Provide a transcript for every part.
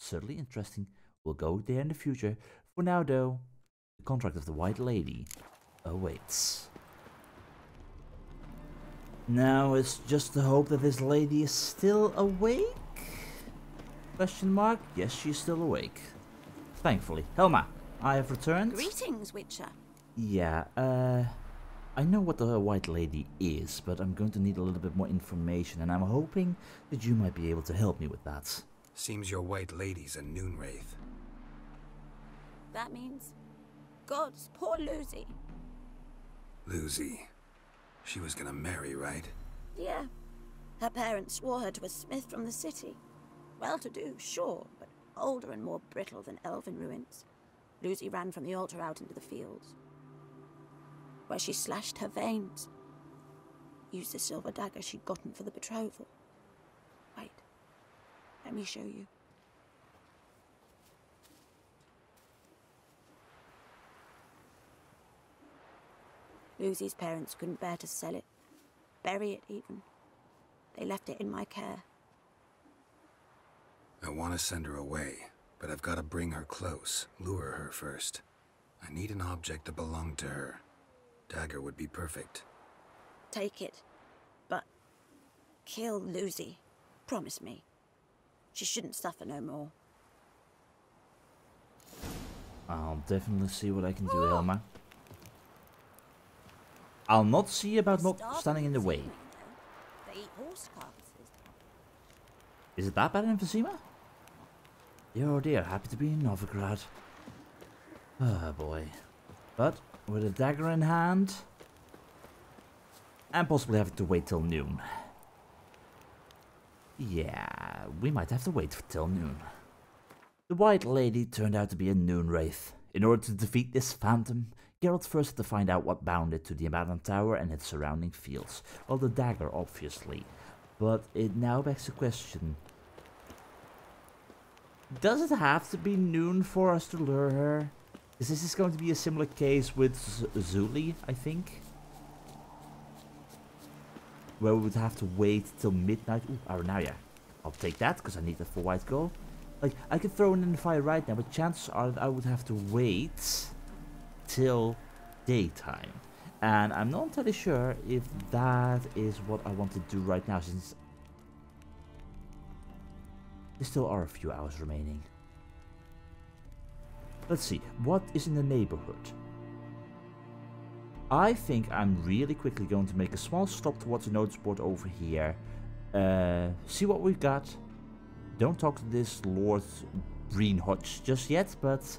Certainly interesting. We'll go there in the future. For now, though, the contract of the White Lady awaits. Now it's just to hope that this lady is still awake? Question mark? Yes, she's still awake. Thankfully. Helma, I have returned. Greetings, Witcher. Yeah, I know what the White Lady is, but I'm going to need a little bit more information, and I'm hoping that you might be able to help me with that. Seems your White Lady's a noonwraith. That means... Gods, poor Lucy. Lucy. She was gonna marry, right? Yeah. Her parents swore her to a smith from the city. Well-to-do, sure, but older and more brittle than elven ruins. Lucy ran from the altar out into the fields, where she slashed her veins. Used the silver dagger she'd gotten for the betrothal. Wait, let me show you. Lucy's parents couldn't bear to sell it, bury it even. They left it in my care. I want to send her away, but I've got to bring her close, lure her first. I need an object that belonged to her. Dagger would be perfect. Take it, but kill Lucy. Promise me. She shouldn't suffer no more. I'll definitely see what I can do, Helma. I'll not see about not standing in the way. They eat horse carcasses. Is it that bad in Vizima? Oh dear, happy to be in Novigrad. Ah boy. But with a dagger in hand, and possibly having to wait till noon. Yeah, we might have to wait till noon. The White Lady turned out to be a noonwraith. In order to defeat this phantom, Geralt first had to find out what bound it to the abandoned tower and its surrounding fields. Well, the dagger, obviously. But it now begs the question, does it have to be noon for us to lure her? Is this going to be a similar case with Zuli, I think? Where we would have to wait till midnight. Ooh, Aranaya. I'll take that, because I need that for white gold. Like, I could throw it in the fire right now, but chances are that I would have to wait till daytime. And I'm not entirely sure if that is what I want to do right now, since there still are a few hours remaining. Let's see, what is in the neighborhood? I think I'm really quickly going to make a small stop towards the notice board over here. See what we've got. Don't talk to this Lord Greenhodge just yet, but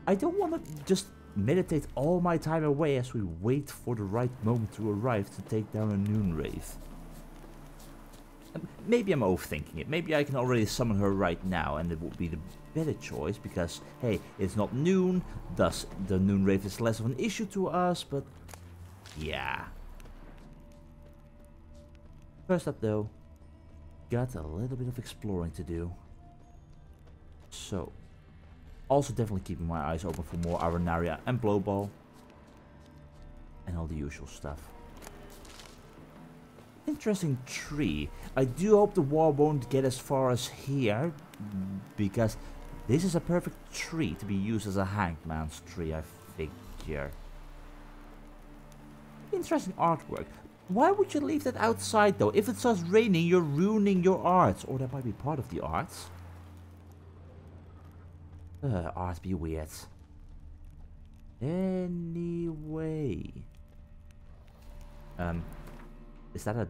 I don't want to just meditate all my time away as we wait for the right moment to arrive to take down a noonwraith. Maybe I'm overthinking it. Maybe I can already summon her right now and it would be the better choice because, hey, it's not noon, thus the noonwraith is less of an issue to us, but yeah. First up though, got a little bit of exploring to do. So, also definitely keeping my eyes open for more Arenaria and Blowball. And all the usual stuff. Interesting tree. I do hope the war won't get as far as here, because this is a perfect tree to be used as a hangman's tree, I figure. Interesting artwork. Why would you leave that outside though? If it starts raining, you're ruining your art. Or that might be part of the art. Art be weird. Anyway. Is that a...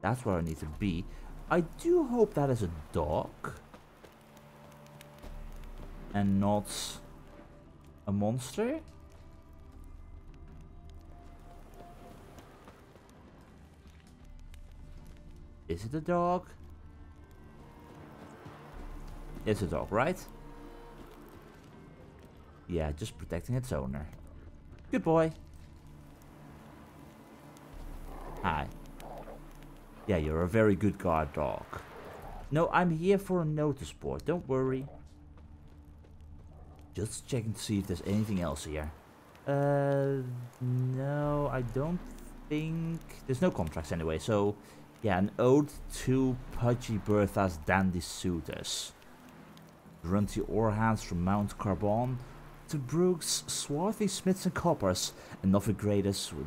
That's where I need to be. I do hope that is a dog. And not a monster. Is it a dog? It's a dog, right? Yeah, just protecting its owner. Good boy. Hi. Yeah, you're a very good guard dog. No, I'm here for a notice board. Don't worry. Just checking to see if there's anything else here. No, I don't think... There's no contracts anyway, so... Yeah, an ode to pudgy Bertha's dandy suitors. Runty Orhans from Mount Carbon, to Brooks, swarthy smiths and coppers, and Novigraders with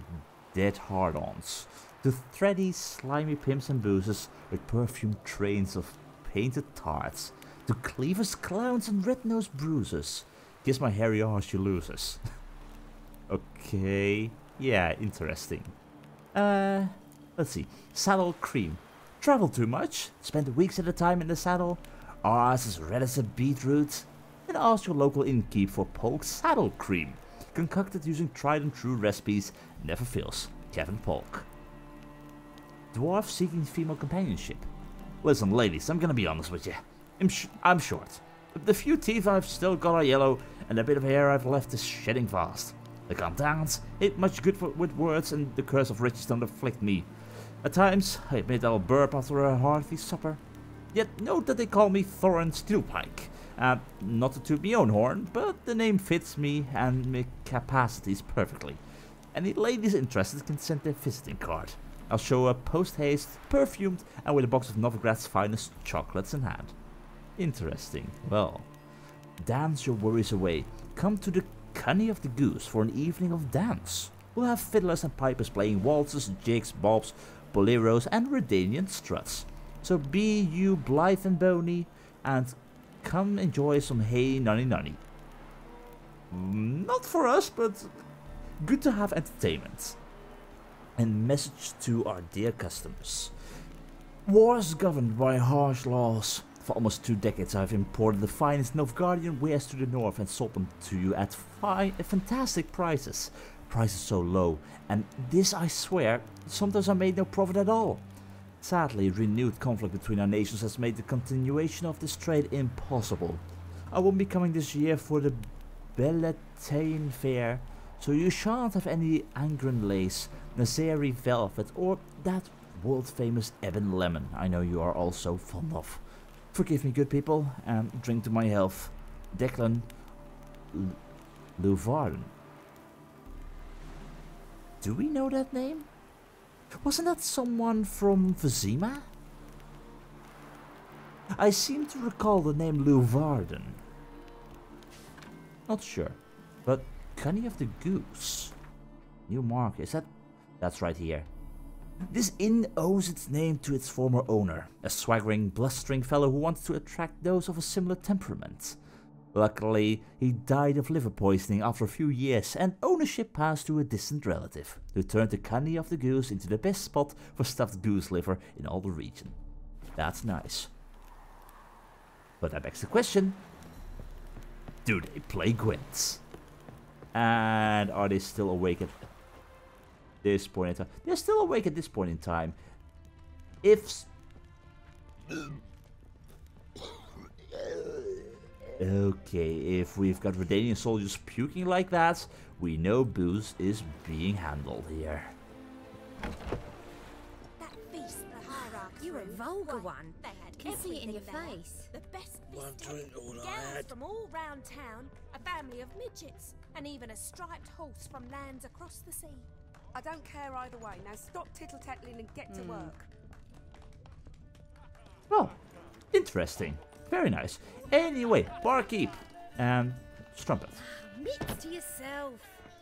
dead hard-ons, to thready, slimy pimps and boozers with perfumed trains of painted tarts, to cleavers, clowns, and red-nosed bruisers. Kiss my hairy arse, you losers. Okay, yeah, interesting. Let's see. Saddle cream. Travel too much? Spend weeks at a time in the saddle? Arse as red as a beetroot? Then ask your local innkeep for Polk saddle cream. Concocted using tried and true recipes. Never fails. Kevin Polk. Dwarf seeking female companionship. Listen, ladies, I'm gonna be honest with you. I'm short. The few teeth I've still got are yellow, and the bit of hair I've left is shedding fast. I can't dance, ain't much good with words, and the curse of riches don't afflict me. At times, I admit I'll burp after a hearty supper. Yet note that they call me Thorin Steelpike. Not to toot my own horn, but the name fits me and my capacities perfectly. Any ladies interested can send their visiting card. I'll show up post-haste, perfumed, and with a box of Novigrad's finest chocolates in hand. Interesting. Well, dance your worries away. Come to the Cunny of the Goose for an evening of dance. We'll have fiddlers and pipers playing waltzes, jigs, bobs, boleros, and Redanian struts. So be you blithe and bony, and come enjoy some hey nunny nunny. Not for us, but good to have entertainment. And message to our dear customers. Wars governed by harsh laws. For almost 2 decades I've imported the finest Novgardian wares to the north and sold them to you at fantastic prices. Prices so low, and this I swear, sometimes I made no profit at all. Sadly, renewed conflict between our nations has made the continuation of this trade impossible. I won't be coming this year for the Bellatane Fair, so you shan't have any Angren lace, Nazari velvet, or that world-famous Ebon lemon I know you are all so fond of. Forgive me, good people, and drink to my health. Declan Luvarden. Do we know that name? Wasn't that someone from Vizima? I seem to recall the name Luvarden. Not sure, but Cunny of the Goose. New mark, is that? That's right here. This inn owes its name to its former owner, a swaggering, blustering fellow who wanted to attract those of a similar temperament. Luckily, he died of liver poisoning after a few years, and ownership passed to a distant relative, who turned the Cunny of the Goose into the best spot for stuffed goose liver in all the region. That's nice. But that begs the question, do they play Gwent? And are they still awake at this point in time? They're still awake at this point in time. Okay, if we've got Redanian soldiers puking like that, we know booze is being handled here. That feast the hierarchs You're a vulgar one. They had Can see it in your everything there. face. The best One biscuit, drink all I gals had. from all round town, a family of midgets, and even a striped horse from lands across the sea. I don't care either way. Now stop tittle-tattling and get to work. Oh, interesting. Very nice. Anyway, barkeep and strumpet. Meat to yourself.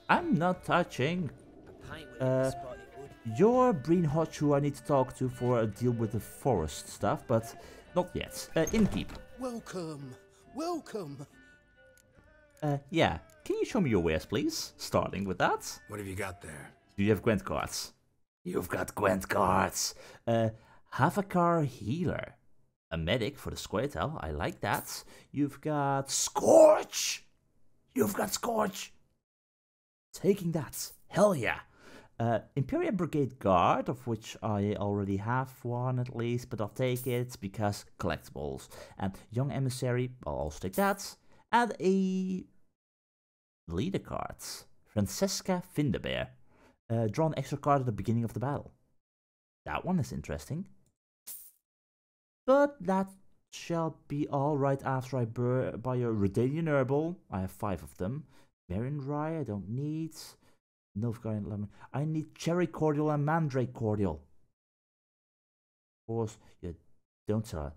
I'm not touching. A pint with a spotted wood. You're Breen Hodge who I need to talk to for a deal with the forest stuff, but not yet. Innkeep. Welcome, welcome. Yeah. Can you show me your wares, please? Starting with that. What have you got there? Do you have Gwent cards? You've got Gwent cards. Havakar Healer. A medic for the Squirtle. I like that. You've got Scorch. You've got Scorch. Taking that. Hell yeah. Imperial Brigade Guard, of which I already have one at least, but I'll take it because collectibles. And Young Emissary, I'll also take that. And a leader card. Francesca Vinderbeer. Draw an extra card at the beginning of the battle. That one is interesting. But that shall be all right after I buy a Redanian Herbal. I have 5 of them. Marion Rye, I don't need. Novigrad Lemon. I need Cherry Cordial and Mandrake Cordial. course, you don't tell her.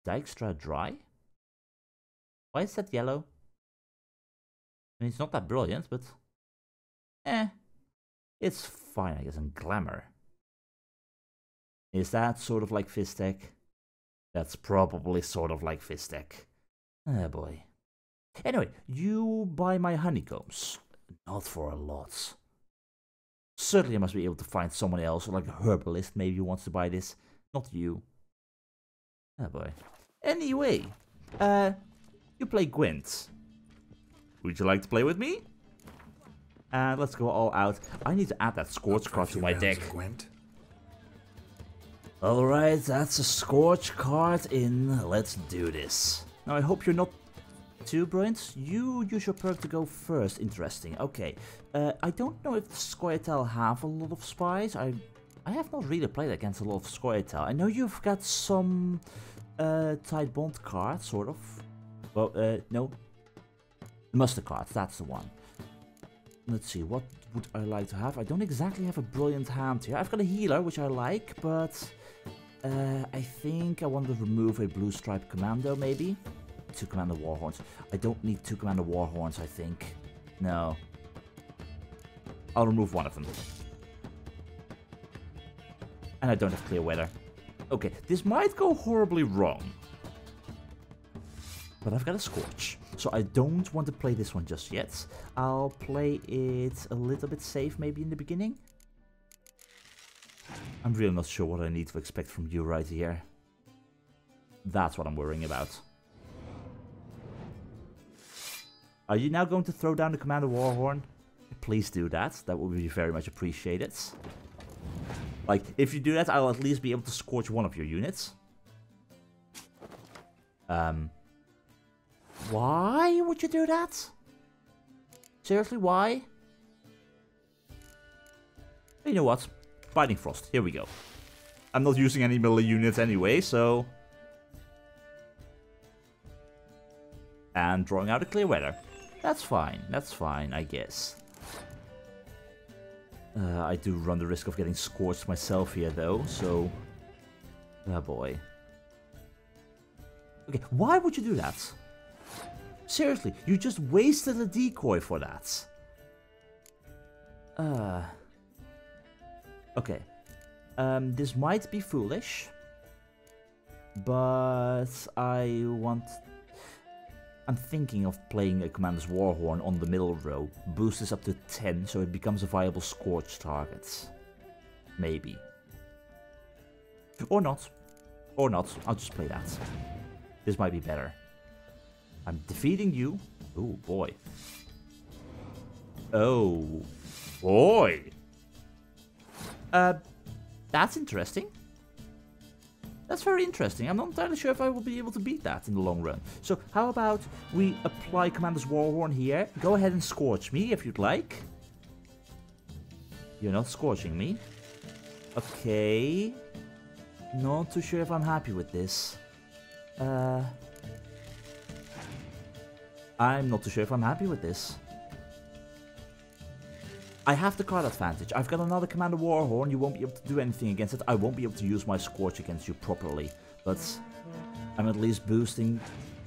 Dijkstra dry? Why is that yellow? I mean, it's not that brilliant, but... It's fine, I guess, and glamour. Is that sort of like Fistek? That's probably sort of like Fistek. Ah, boy. Anyway, you buy my honeycombs. Not for a lot. Certainly I must be able to find someone else, like a herbalist maybe who wants to buy this. Not you. Ah, boy. Anyway, you play Gwent. Would you like to play with me? And let's go all out. I need to add that Scorch card to my deck. Alright, that's a Scorch card in. Let's do this. Now I hope you're not too brilliant. You use your perk to go first. Interesting. Okay. I don't know if the Scoia'tael have a lot of spies. I have not really played against a lot of Scoia'tael. I know you've got some Tight Bond cards, sort of. Well, no. The Muster card, that's the one. Let's see, what would I like to have? I don't exactly have a brilliant hand here. I've got a healer, which I like, but I think I want to remove a blue stripe commando, maybe? 2 Commander Warhorns. I don't need 2 Commander Warhorns, I think. No. I'll remove one of them. And I don't have clear weather. Okay, this might go horribly wrong. But I've got a Scorch. So I don't want to play this one just yet. I'll play it a little bit safe maybe in the beginning. I'm really not sure what I need to expect from you right here. That's what I'm worrying about. Are you now going to throw down the Commander Warhorn? Please do that. That would be very much appreciated. Like, if you do that, I'll at least be able to Scorch one of your units. Why would you do that? Seriously, why? You know what? Biting Frost. Here we go. I'm not using any melee units anyway, so... And drawing out a clear weather. That's fine, I guess. I do run the risk of getting scorched myself here, though, so... Oh boy. Okay, why would you do that? Seriously, you just wasted a decoy for that. Okay. This might be foolish. But I'm thinking of playing a Commander's Warhorn on the middle row. Boost this up to 10 so it becomes a viable Scorch target. Maybe. Or not. Or not. I'll just play that. This might be better. I'm defeating you. Oh boy. Oh boy. That's interesting. That's very interesting. I'm not entirely sure if I will be able to beat that in the long run. So how about we apply Commander's Warhorn here. Go ahead and Scorch me if you'd like. You're not Scorching me. Okay. Not too sure if I'm happy with this. I'm not too sure if I'm happy with this. I have the card advantage. I've got another Commander Warhorn. You won't be able to do anything against it. I won't be able to use my Scorch against you properly. But I'm at least boosting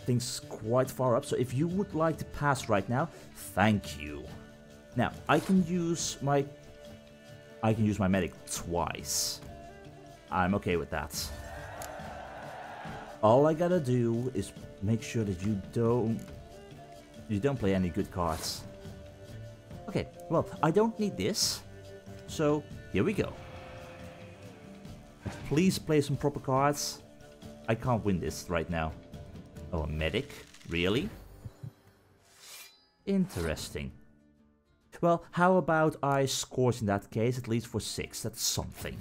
things quite far up. So if you would like to pass right now, thank you. Now, I can use my medic twice. I'm okay with that. All I gotta do is make sure that you don't play any good cards. Okay, well, I don't need this, so here we go. Please play some proper cards. I can't win this right now. Oh, a medic? Really? Interesting. Well, how about I Scorch in that case, at least for 6, that's something.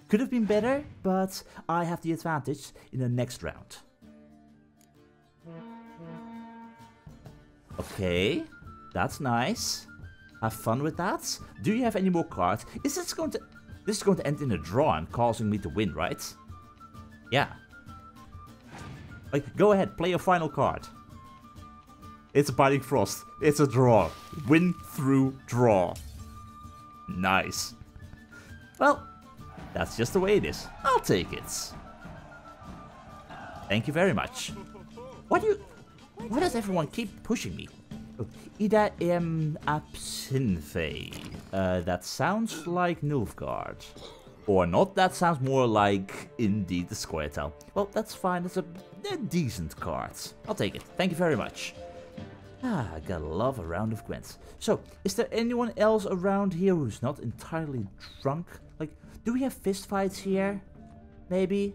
Could have been better, but I have the advantage in the next round. Okay. That's nice. Have fun with that. Do you have any more cards? This is going to end in a draw and causing me to win, right? Yeah. Like, go ahead, play your final card. It's a Biting Frost. It's a draw. Win through draw. Nice. Well, That's just the way it is. I'll take it. Thank you very much. Why does everyone keep pushing me? Ida absinthe. That sounds like Novigrad. Or not, that sounds more like indeed the square tile. Well, that's fine, it's a decent card. I'll take it, thank you very much. Ah, I gotta love a round of Gwent. So, is there anyone else around here who's not entirely drunk? Like, do we have fist fights here? Maybe?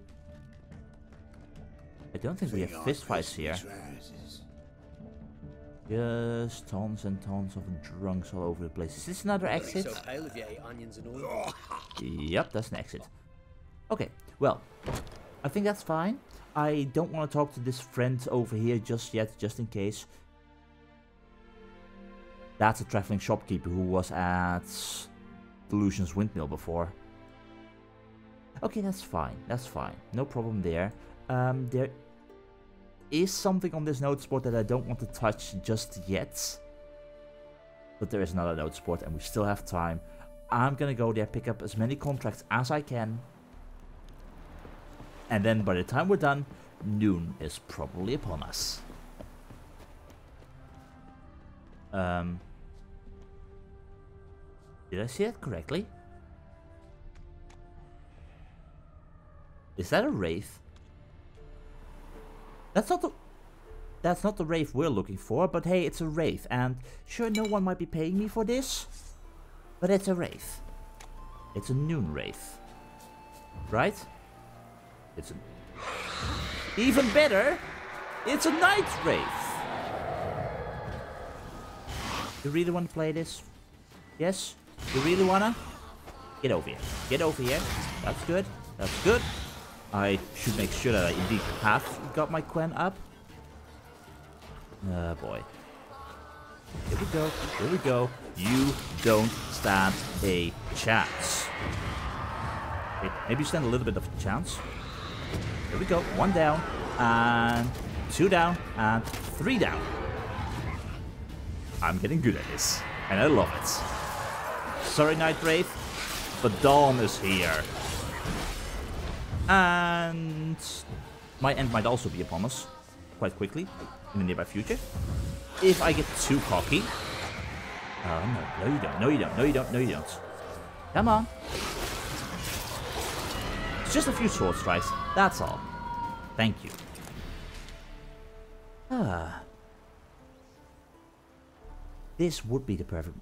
I don't think we have fist fights here. Just tons and tons of drunks all over the place. Is this another exit? Yep, that's an exit. Okay, well, I think that's fine. I don't want to talk to this friend over here just yet, just in case. That's a traveling shopkeeper who was at Delusion's Windmill before. Okay, that's fine. That's fine. No problem there. There is something on this note sport that I don't want to touch just yet. But there is another note sport and we still have time. I'm gonna go there, pick up as many contracts as I can. And then by the time we're done, noon is probably upon us. Did I see that correctly? Is that a wraith? That's not the wraith we're looking for, but hey, it's a wraith, and sure, no one might be paying me for this, but it's a wraith. It's a noonwraith, right? It's a... Even better, it's a night wraith. You really want to play this? Yes? You really wanna? Get over here. Get over here. That's good. That's good. I should make sure that I indeed have got my Quen up. Boy. Here we go. Here we go. You don't stand a chance. Okay, maybe you stand a little bit of a chance. Here we go. 1 down. And 2 down. And 3 down. I'm getting good at this. And I love it. Sorry, Night Wraith. But dawn is here. And my end might also be upon us quite quickly in the nearby future. If I get too cocky. No, you don't. No, you don't. No, you don't. No, you don't. Come on. It's just a few sword strikes. That's all. Thank you. This would be the perfect...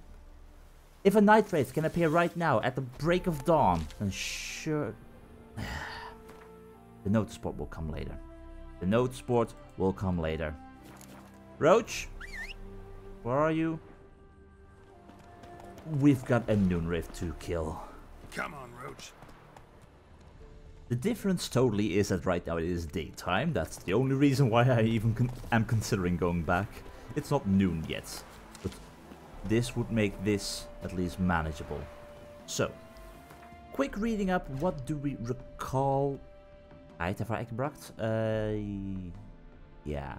If a Night Wraith can appear right now at the break of dawn, then sure... The note sport will come later. The note sport will come later. Roach? Where are you? We've got a noonwraith to kill. Come on, Roach. The difference totally is that right now it is daytime. That's the only reason why I even am considering going back. It's not noon yet. But this would make this at least manageable. So, quick reading up. What do we recall? Tafar Ekebracht? Yeah.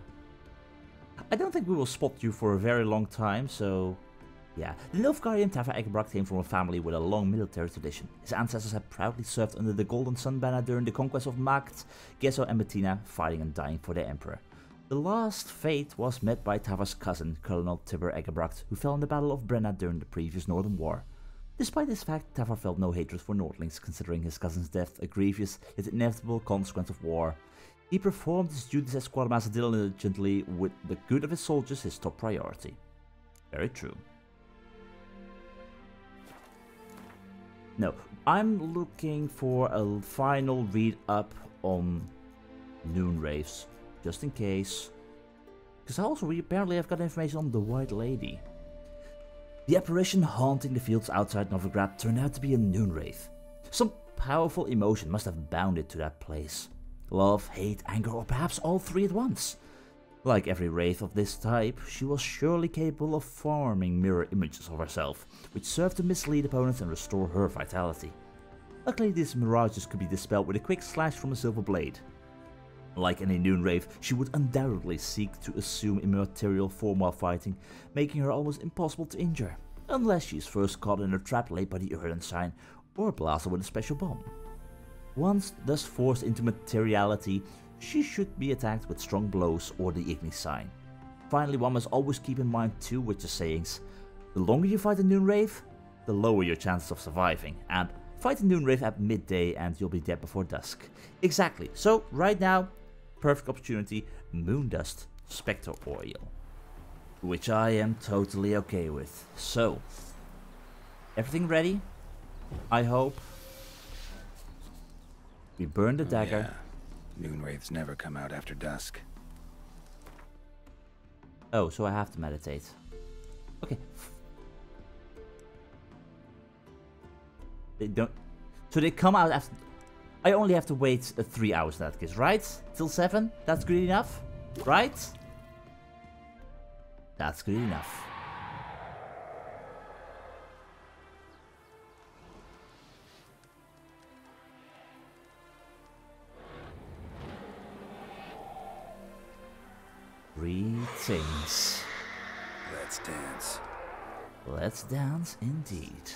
I don't think we will spot you for a very long time, so... Yeah. The Nilfgaardian Tafar Ekebracht came from a family with a long military tradition. His ancestors had proudly served under the Golden Sun banner during the conquest of Magd, Gesso and Bettina, fighting and dying for their emperor. The last fate was met by Tafar's cousin, Colonel Tibber Ekebracht, who fell in the Battle of Brenna during the previous Northern War. Despite this fact, Tafar felt no hatred for Nordlings, considering his cousin's death a grievous yet inevitable consequence of war. He performed his duties as quartermaster diligently, with the good of his soldiers his top priority. Very true. No, I'm looking for a final read up on noonwraiths, just in case. Because also, apparently I've got information on the White Lady. The apparition haunting the fields outside Novigrad turned out to be a noonwraith. Some powerful emotion must have bounded to that place. Love, hate, anger, or perhaps all three at once. Like every wraith of this type, she was surely capable of forming mirror images of herself, which served to mislead opponents and restore her vitality. Luckily, these mirages could be dispelled with a quick slash from a silver blade. Like any noonwraith, she would undoubtedly seek to assume immaterial form while fighting, making her almost impossible to injure, unless she is first caught in a trap laid by the Erdent sign or blasted with a special bomb. Once thus forced into materiality, she should be attacked with strong blows or the Igni sign. Finally, one must always keep in mind two Witcher sayings. The longer you fight a noonwraith, the lower your chances of surviving, and fight a noonwraith at midday and you'll be dead before dusk. Exactly. So right now, perfect opportunity, Moondust Spectre Oil, which I am totally okay with. So, everything ready? I hope. We burn the dagger. Yeah. Noonwraiths never come out after dusk. Oh, so I have to meditate. Okay. They don't. So they come out after. I only have to wait 3 hours in that case, right? Till 7? That's good enough? Right? That's good enough. Greetings. Let's dance. Let's dance indeed.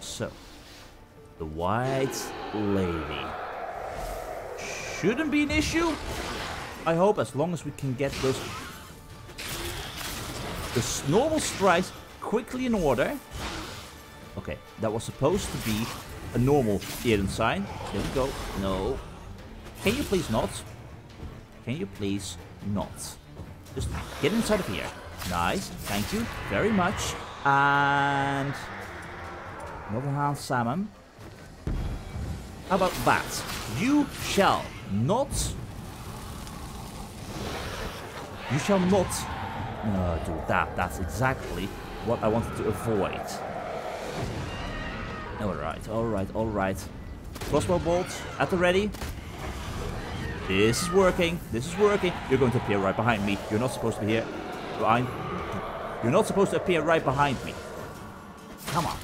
So, the White Lady. Shouldn't be an issue. I hope, as long as we can get those the normal strikes quickly in order. Okay, that was supposed to be a normal Eden sign. There we go. No. Can you please not? Can you please not? Just get inside of here. Nice. Thank you very much. And another hand salmon. How about that? You shall not. You shall not. No, do that. That's exactly what I wanted to avoid. Alright, alright, alright. Crossbow bolt at the ready. This is working. This is working. You're going to appear right behind me. You're not supposed to be here. You're not supposed to appear right behind me. Come on.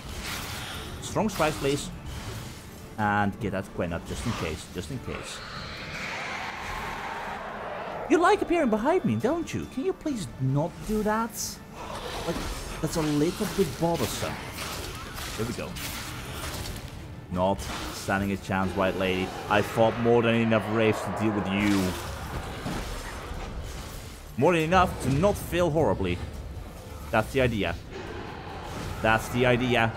Strong strikes, please. And get that Gwent up just in case. Just in case. You like appearing behind me, don't you? Can you please not do that? Like, that's a little bit bothersome. Here we go. Not standing a chance, White Lady. I fought more than enough wraiths to deal with you. More than enough to not fail horribly. That's the idea. That's the idea.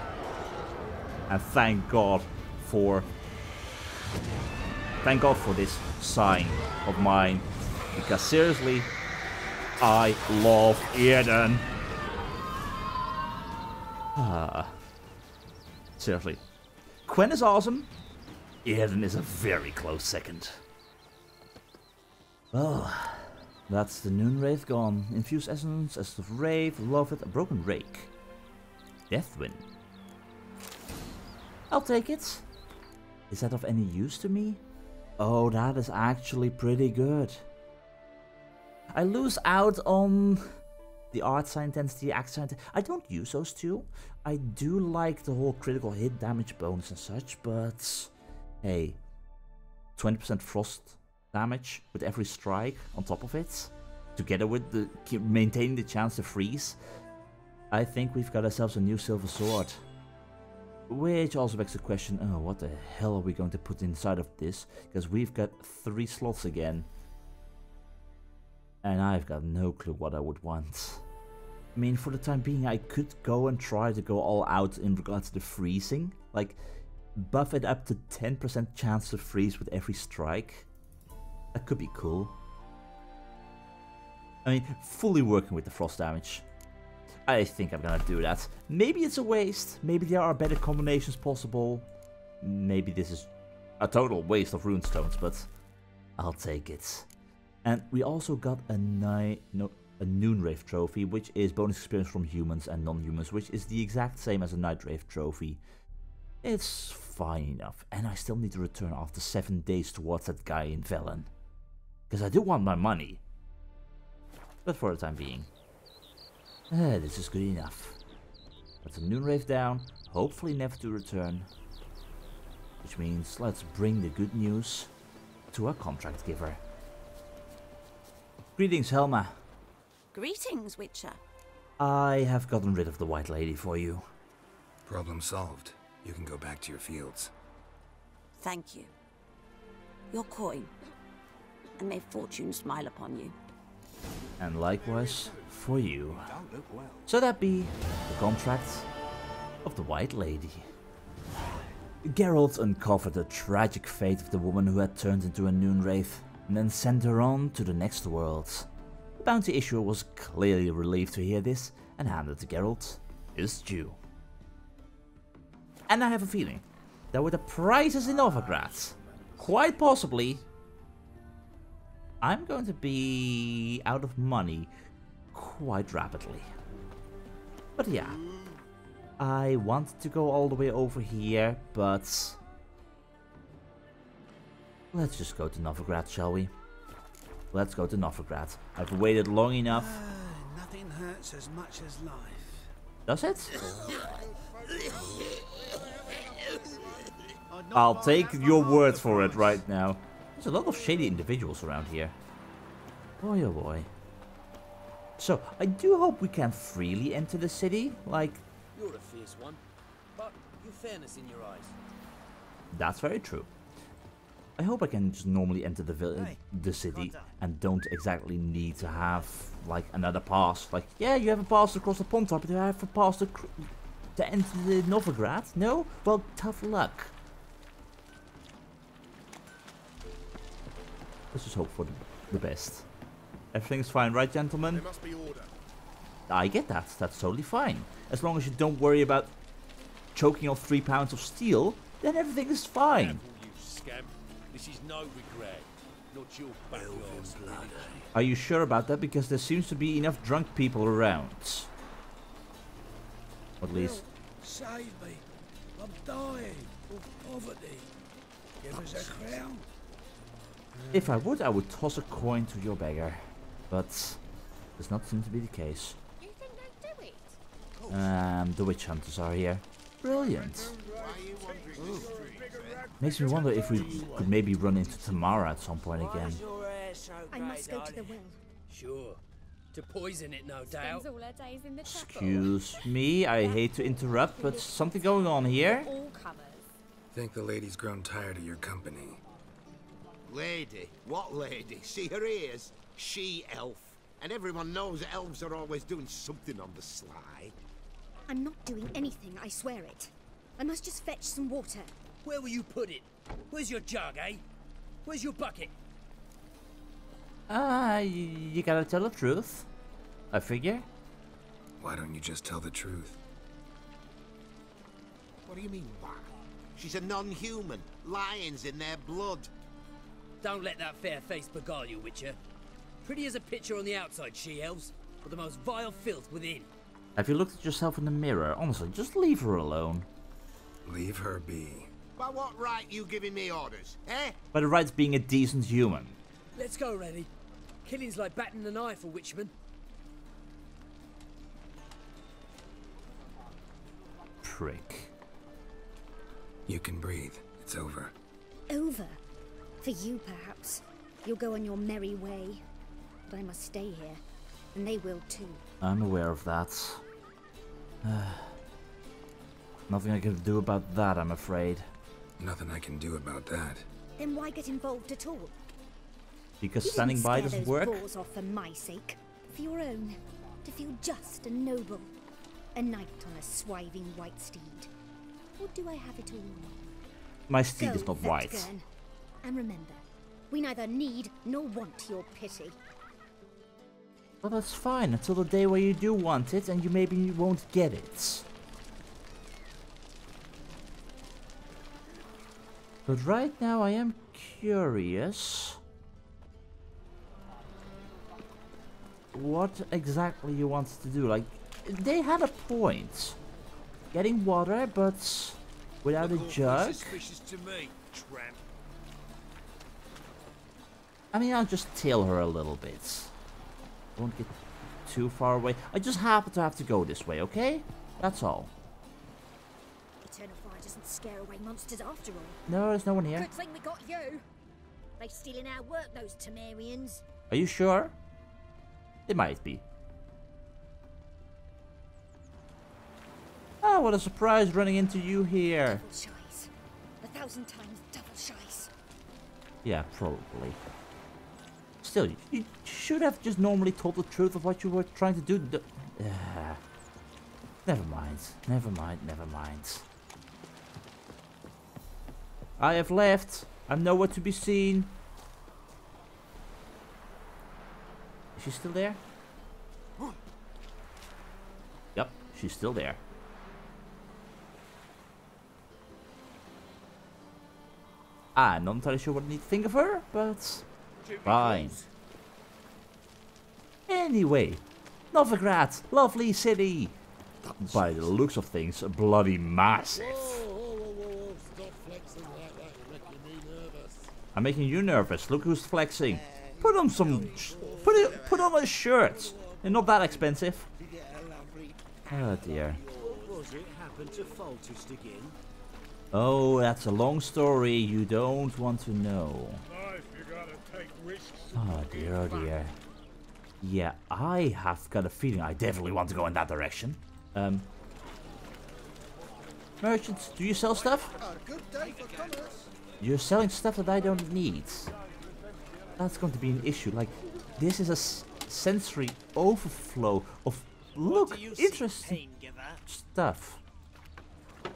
And thank God for this sign of mine. Because seriously, I love Eden. Seriously. Gwent is awesome. Eden is a very close second. Well, that's the noonwraith gone. Infused essence, essence of wraith, love it, a broken rake. Deathwind. I'll take it. Is that of any use to me? Oh, that is actually pretty good. I lose out on the art sign intensity, axe sign intensity. I don't use those two. I do like the whole critical hit damage bonus and such, but hey, 20% frost damage with every strike on top of it, together with the maintaining the chance to freeze. I think we've got ourselves a new silver sword. Which also begs the question, oh, what the hell are we going to put inside of this? Because we've got 3 slots again. And I've got no clue what I would want. I mean, for the time being, I could go and try to go all out in regards to the freezing. Like, buff it up to 10% chance to freeze with every strike. That could be cool. I mean, fully working with the frost damage. I think I'm gonna do that. Maybe it's a waste. Maybe there are better combinations possible. Maybe this is a total waste of runestones, but I'll take it. And we also got a noonwraith trophy, which is bonus experience from humans and non-humans, which is the exact same as a nightwraith trophy. It's fine enough, and I still need to return after 7 days towards that guy in Velen. Because I do want my money. But for the time being, this is good enough. That's a noonwraith down, hopefully never to return. Which means let's bring the good news to our contract giver. Greetings, Helma. Greetings, Witcher. I have gotten rid of the White Lady for you. Problem solved. You can go back to your fields. Thank you. Your coin. And may fortune smile upon you. And likewise for you. So that be the contract of the White Lady. Geralt uncovered the tragic fate of the woman who had turned into a noonwraith and then sent her on to the next world. The bounty issuer was clearly relieved to hear this and handed to Geralt his due. And I have a feeling that with the prices in Novigrad, quite possibly, I'm going to be out of money quite rapidly. But yeah, I wanted to go all the way over here, but let's just go to Novigrad, shall we? Let's go to Novigrad. I've waited long enough. Nothing hurts as much as life. Does it? I'll take your word for it right now. There's a lot of shady individuals around here. Boy oh boy. So, I do hope we can freely enter the city, like... You're a fierce one, but you've fairness in your eyes. That's very true. I hope I can just normally enter the city and don't exactly need to have, like, another pass. Like, yeah, you have a pass across the pond top, but do I have a pass to enter the Novigrad? No? Well, tough luck. Let's just hope for the best. Everything's fine, right, gentlemen? There must be order. I get that. That's totally fine. As long as you don't worry about choking off 3 pounds of steel, then everything is fine. Careful, you scamp. This is Novigrad, not your backyard. Are you sure about that? Because there seems to be enough drunk people around. At least. Save me. I'm dying of poverty. Give us a crown. If I would toss a coin to your beggar. But does not seem to be the case. You think they'd do it? The witch hunters are here. Brilliant. Makes me wonder if we could maybe run into Tamara at some point again. I must go to the well. Sure. To poison it, no doubt. Spends all her days in the chapel. Excuse me, I hate to interrupt, but something going on here. All comers. Think the lady's grown tired of your company. Lady? What lady? See her ears? She-elf. And everyone knows elves are always doing something on the sly. I'm not doing anything, I swear it. I must just fetch some water. Where will you put it? Where's your jug, eh? Where's your bucket? You gotta tell the truth. I figure. Why don't you just tell the truth? What do you mean, why? She's a non-human. Lions in their blood. Don't let that fair face beguile you, Witcher. Pretty as a picture on the outside, she-elves, but the most vile filth within. Have you looked at yourself in the mirror? Honestly, just leave her alone. Leave her be. By what right you giving me orders, eh? By the rights being a decent human. Let's go, Rennie. Killing's like batting an eye for witchmen. Prick. You can breathe. It's over. Over? For you, perhaps. You'll go on your merry way. But I must stay here. And they will too. I'm aware of that. Nothing I can do about that, I'm afraid. Nothing I can do about that. Then why get involved at all? Because You standing didn't by scare doesn't those work? boars off for my sake. For your own. To feel just and noble. A knight on a swiving white steed. Or do I have it all? My steed Go, is not white. Vetgern. And remember, we neither need nor want your pity. Well, that's fine, until the day where you do want it and you maybe won't get it. But right now I am curious what exactly you want to do. Like, they had a point. Getting water, but without a jug. Suspicious to me, tramp. I mean, I'll just tail her a little bit. Don't get too far away. I just happen to have to go this way, okay? That's all. Eternal fire doesn't scare away monsters after all. No, there's no one here. Good thing we got you. They stealing our work, those Temerians. Are you sure? It might be. Ah, what a surprise running into you here. Devil shies. 1,000 times devil scheiß. Yeah, probably. Still, you should have just normally told the truth of what you were trying to do. Never mind. Never mind. Never mind. I have left. I'm nowhere to be seen. Is she still there? Yep, she's still there. I'm not entirely sure what I need to think of her, but fine. Anyway, Novigrad, lovely city. By the looks of things, bloody massive. Stop flexing like that, you're making me nervous. I'm making you nervous. Look who's flexing. Put on some, put on a shirt. They're not that expensive. Oh dear. What was it happened to Volty again? Oh, that's a long story. You don't want to know. Oh dear, oh dear. Yeah, I have got a feeling I definitely want to go in that direction. Merchants, do you sell stuff? You're selling stuff that I don't need. That's going to be an issue. Like, this is a sensory overflow of, look, interesting stuff.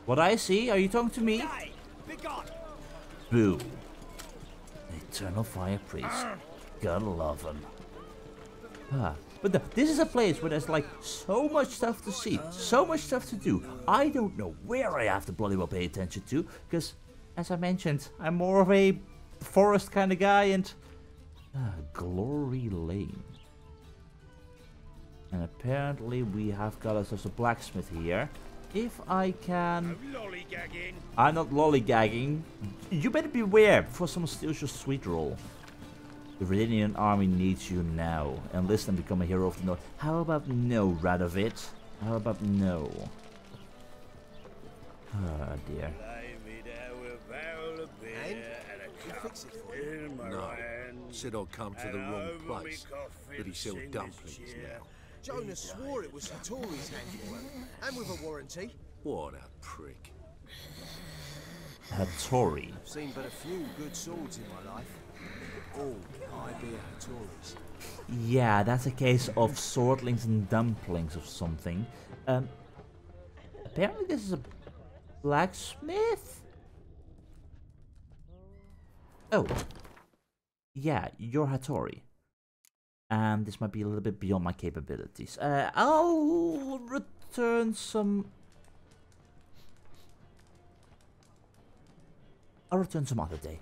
What I see? Are you talking to me? Boo. Eternal Fire Priest. Gotta love him. But this is a place where there's like so much stuff to see, so much stuff to do. I don't know where I have to bloody well pay attention to, because, as I mentioned, I'm more of a forest kind of guy, and Glory Lane. And apparently we have got ourselves a blacksmith here. If I can... I'm not lollygagging. You better beware before someone steals your sweet roll. The Redinian army needs you now. Enlist and become a hero of the North. How about no, Radovid? How about no? Oh dear. No, said I'd come to the wrong place, but he sells dumplings now. Jonas swore it was Hattori's handiwork, and with a warranty. What a prick. Hattori. I've seen but a few good swords in my life. All I be Hattori's. Yeah, that's a case of swordlings and dumplings or something. Apparently this is a blacksmith? Oh. Yeah, you're Hattori. And this might be a little bit beyond my capabilities. I'll return some... I'll return some other day.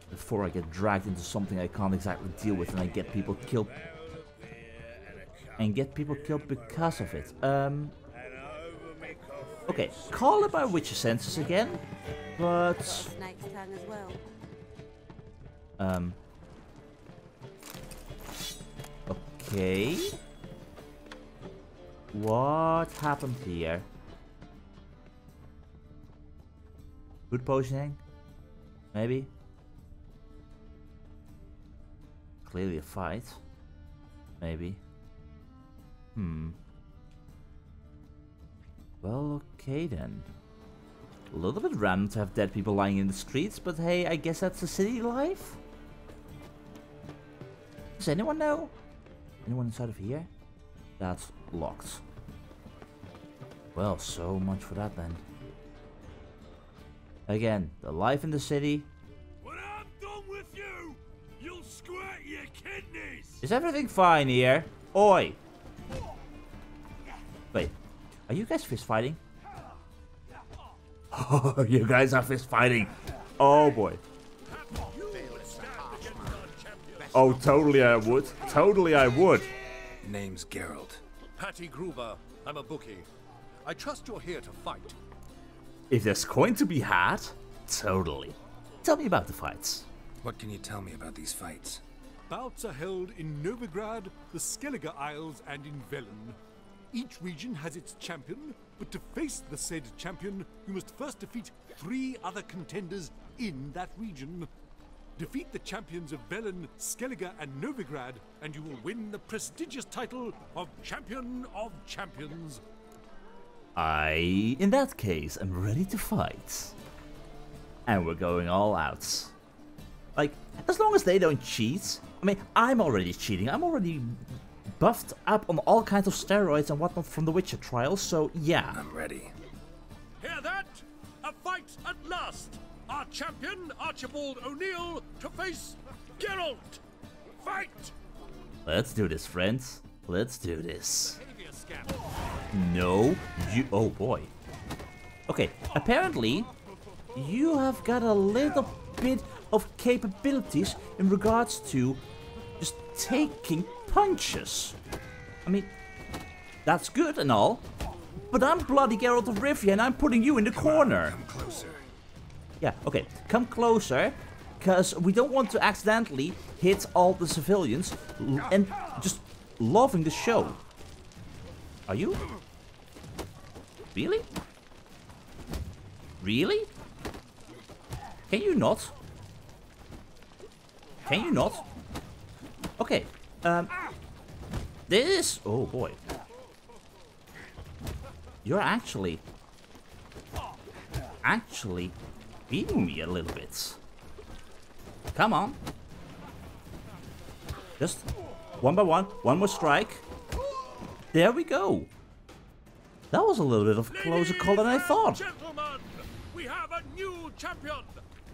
Before I get dragged into something I can't exactly deal with and I get people killed. And get people killed because of it. Okay, call it by witcher senses again. But... Snake's tongue as well. Okay. What happened here? Food poisoning? Maybe? Clearly a fight. Maybe. Well, okay then. A little bit random to have dead people lying in the streets, but hey, I guess that's the city life? Does anyone know? Anyone inside of here? That's locked. Well, so much for that then. Again, the life in the city. When I'm done with you, you'll squirt your kidneys. Is everything fine here? Oi! Wait, are you guys fist fighting? Oh, you guys are fist fighting. Oh boy. Oh, totally I would. Totally I would. Name's Geralt. Patty Gruber, I'm a bookie. I trust you're here to fight. If there's coin to be had, totally. Tell me about the fights. What can you tell me about these fights? Bouts are held in Novigrad, the Skellige Isles, and in Velen. Each region has its champion, but to face the said champion, you must first defeat 3 other contenders in that region. Defeat the champions of Velen, Skellige, and Novigrad, and you will win the prestigious title of Champion of Champions. in that case, am ready to fight. And we're going all out. Like, as long as they don't cheat. I mean, I'm already cheating. I'm already buffed up on all kinds of steroids and whatnot from the Witcher trials, so yeah. I'm ready. Hear that? A fight at last! Our champion, Archibald O'Neill, to face Geralt! Fight! Let's do this, friends. Let's do this. No, you... Oh, boy. Okay, apparently, you have got a little bit of capabilities in regards to just taking punches. I mean, that's good and all, but I'm bloody Geralt of Rivia and I'm putting you in the corner. Come closer. Yeah, okay, come closer, because we don't want to accidentally hit all the civilians and just loving the show. Are you? Really? Really? Can you not? Can you not? Okay, this... Oh boy. You're actually beating me a little bit. Come on. Just one by one. One more strike. There we go. That was a little bit of a closer call than I thought. Gentlemen, we have a new champion.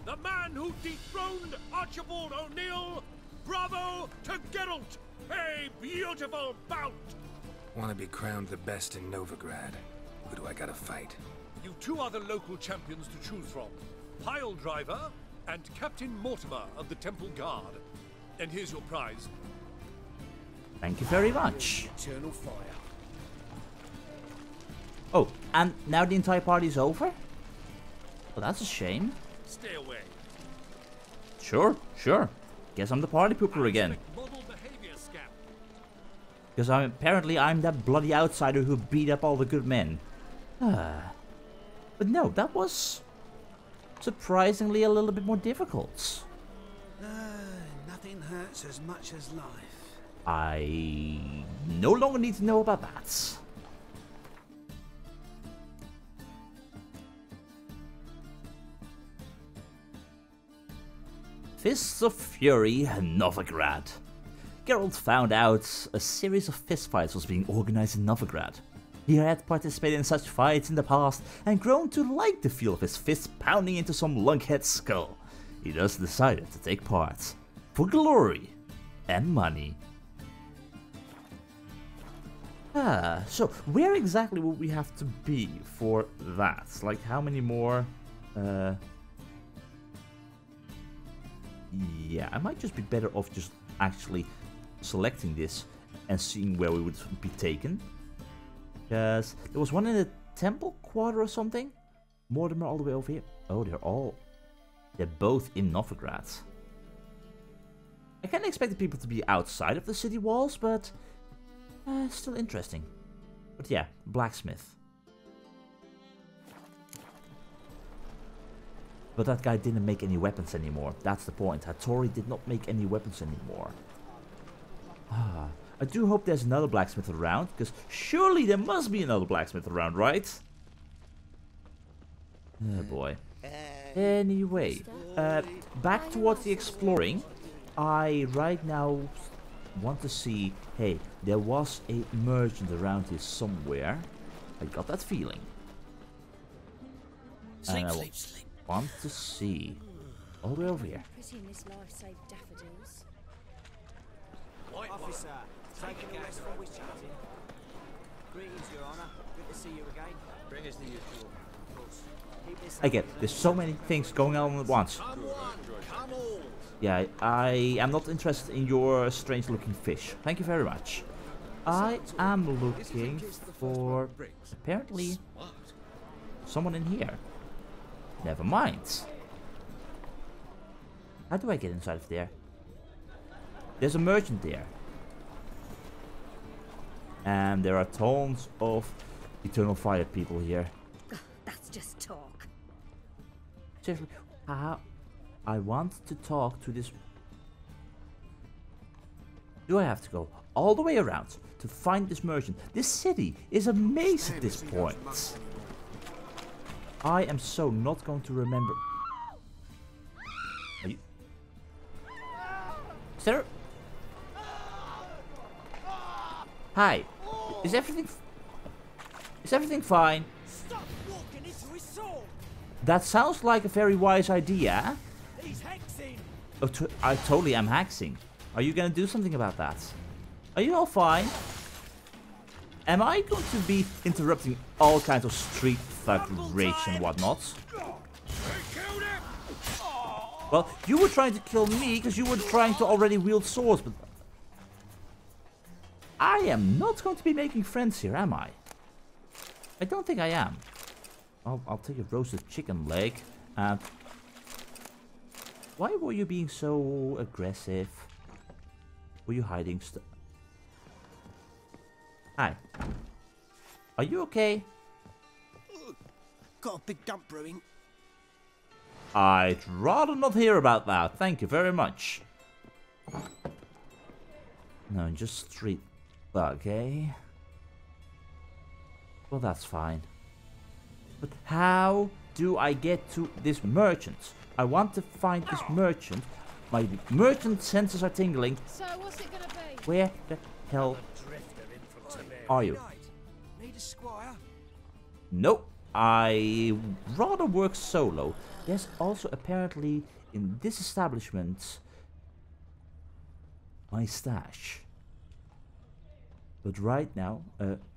The man who dethroned Archibald O'Neill. Bravo to Geralt. A beautiful bout. Want to be crowned the best in Novigrad? Who do I gotta fight? You've two other local champions to choose from. Pile Driver and Captain Mortimer of the Temple Guard. And here's your prize. Thank you very much. Eternal fire. Oh, and now the entire party is over? Well, that's a shame. Stay away. Sure, sure. Guess I'm the party pooper again. Model behavior scam. Because apparently I'm that bloody outsider who beat up all the good men. But no, that was surprisingly a little bit more difficult. Nothing hurts as much as life. I no longer need to know about that. Fists of Fury and Novigrad. Geralt found out a series of fistfights was being organized in Novigrad. He had participated in such fights in the past and grown to like the feel of his fists pounding into some lunkhead's skull. He thus decided to take part. For glory and money. So where exactly would we have to be for that? Like how many more? Yeah, I might just be better off just actually selecting this and seeing where we would be taken. Because there was one in the Temple Quarter or something. Mortimer all the way over here. Oh, they're both in Novigrad. I kind of expected people to be outside of the city walls, but still interesting. But yeah, blacksmith. But that guy didn't make any weapons anymore. That's the point. Hattori did not make any weapons anymore. I do hope there's another blacksmith around, because surely there must be another blacksmith around, right? Oh boy. Anyway, back towards the exploring. I right now want to see, hey, there was a merchant around here somewhere. I got that feeling. Sleep, sleep, sleep. Want to see all the way over here. Presume this life saved daffodils. Officer, taking the rest from Wisconsin. Greetings, Your Honor. Good to see you again. Bring us the usual. Of course. Keep this Again, there's so many things going on at once. Come on, come on. Yeah, I am not interested in your strange looking fish. Thank you very much. I am looking for, apparently, someone in here. Never mind. How do I get inside of there? There's a merchant there. And there are tons of Eternal Fire people here. That's just talk. Seriously, I want to talk to this... Do I have to go all the way around to find this merchant? This city is a maze at this point. I am so not going to remember. Are you... Is there... Hi. Is everything fine? Stop walking into his sword. That sounds like a very wise idea. He's hexing. Oh, I totally am hexing. Are you gonna do something about that? Are you all fine? Am I going to be interrupting all kinds of street thug rage and whatnot? Well, you were trying to kill me because you were trying to already wield swords, but I am not going to be making friends here, am I? I don't think I am. I'll take a roasted chicken leg. And why were you being so aggressive? Were you hiding stuff? Hi. Are you okay? Got a big dump brewing. I'd rather not hear about that. Thank you very much. No, just street thug, eh? Well, that's fine. But how do I get to this merchant? I want to find this merchant. My merchant senses are tingling. So what's it gonna be? Where the hell are you? Need a squire? Nope. I rather work solo. There's also apparently in this establishment my stash. But right now,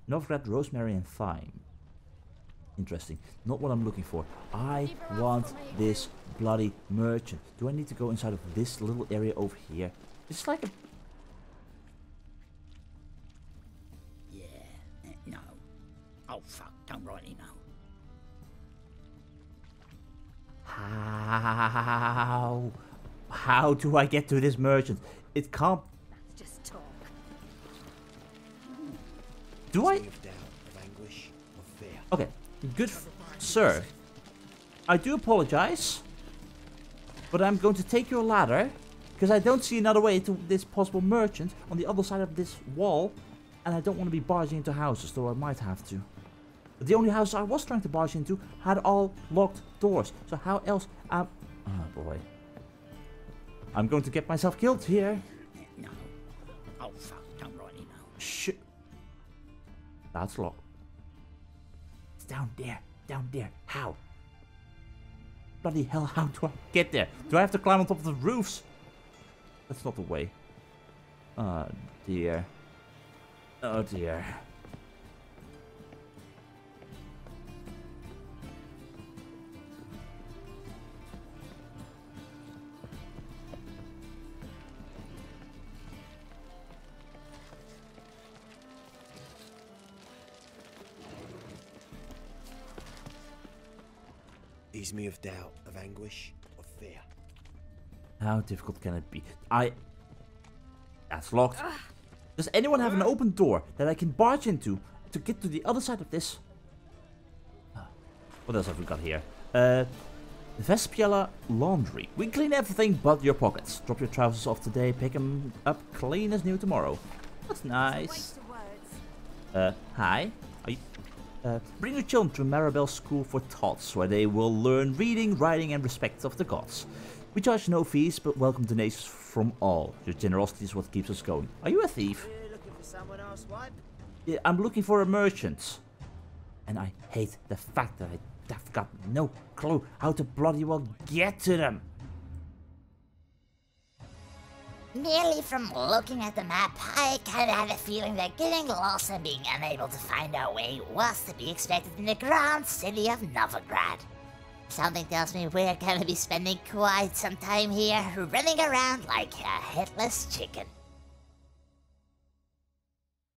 Novigrad, rosemary and thyme. Interesting. Not what I'm looking for. I want this bloody merchant. Do I need to go inside of this little area over here? It's like a... Yeah, no. Oh fuck, don't rightly know. How do I get to this merchant? It can't... Just talk. Do I... Okay, good sir. I do apologize. But I'm going to take your ladder. Because I don't see another way to this possible merchant on the other side of this wall. And I don't want to be barging into houses, though I might have to. The only house I was trying to barge into had all locked doors. So how else am... Oh boy. I'm going to get myself killed here. No. Oh fuck, don't rightly know. Shit. That's locked. It's down there. Down there. How? Bloody hell, how do I get there? Do I have to climb on top of the roofs? That's not the way. Oh dear. Oh dear. Ease me of doubt, of anguish, of fear. How difficult can it be? That's locked. Does anyone have an open door that I can barge into to get to the other side of this? What else have we got here? Vespiella Laundry. We clean everything but your pockets. Drop your trousers off today, pick them up clean as new tomorrow. That's nice. Hi. Are you... bring your children to Maribel's School for Tots, where they will learn reading, writing, and respect of the gods. We charge no fees, but welcome donations from all. Your generosity is what keeps us going. Are you a thief? You're looking for someone else, wipe? Yeah, I'm looking for a merchant. And I hate the fact that I've got no clue how to bloody well get to them. Merely from looking at the map, I kinda had a feeling that getting lost and being unable to find our way was to be expected in the grand city of Novigrad. Something tells me we're gonna be spending quite some time here, running around like a headless chicken.